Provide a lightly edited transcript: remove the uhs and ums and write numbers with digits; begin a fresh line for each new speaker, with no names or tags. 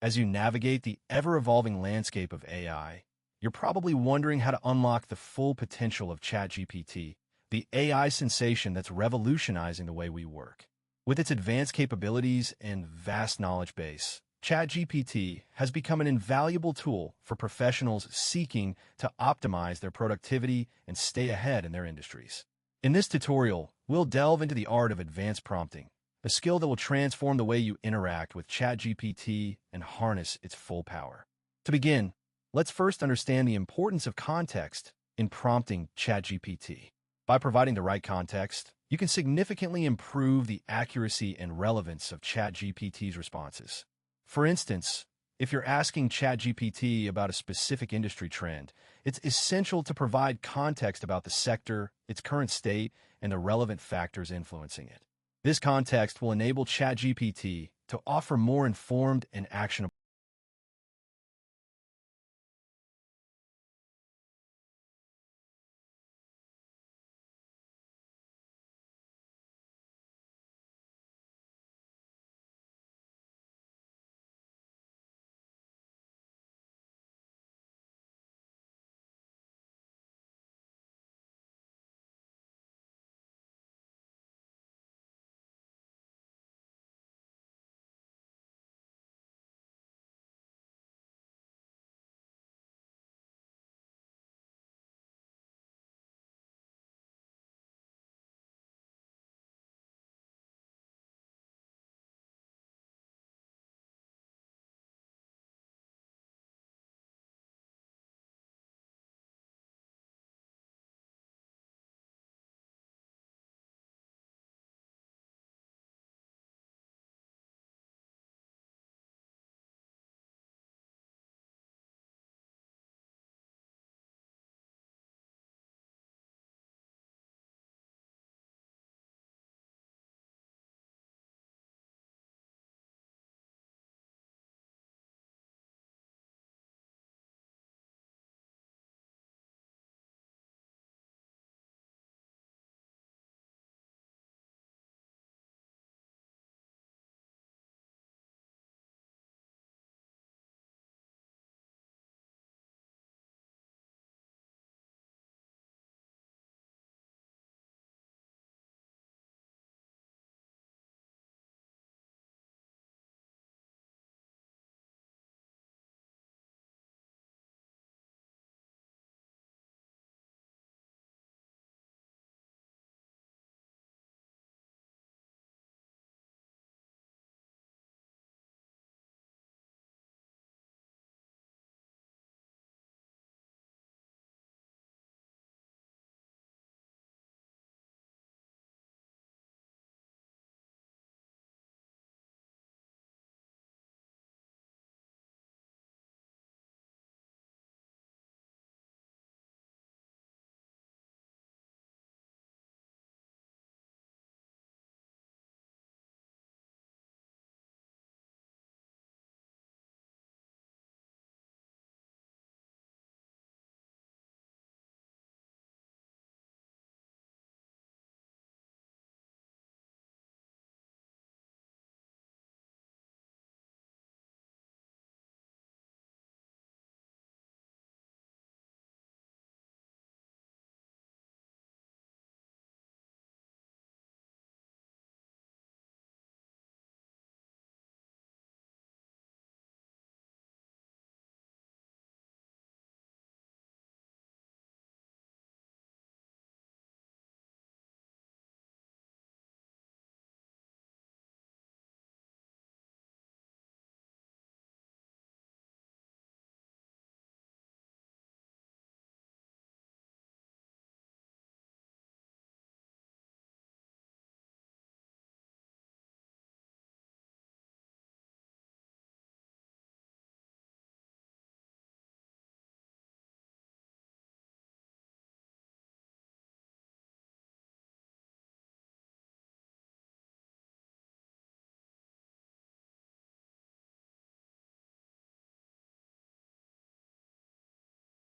As you navigate the ever-evolving landscape of AI, you're probably wondering how to unlock the full potential of ChatGPT, the AI sensation that's revolutionizing the way we work. With its advanced capabilities and vast knowledge base, ChatGPT has become an invaluable tool for professionals seeking to optimize their productivity and stay ahead in their industries. In this tutorial, we'll delve into the art of advanced prompting, a skill that will transform the way you interact with ChatGPT and harness its full power. To begin, let's first understand the importance of context in prompting ChatGPT. By providing the right context, you can significantly improve the accuracy and relevance of ChatGPT's responses. For instance, if you're asking ChatGPT about a specific industry trend, it's essential to provide context about the sector, its current state, and the relevant factors influencing it. This context will enable ChatGPT to offer more informed and actionable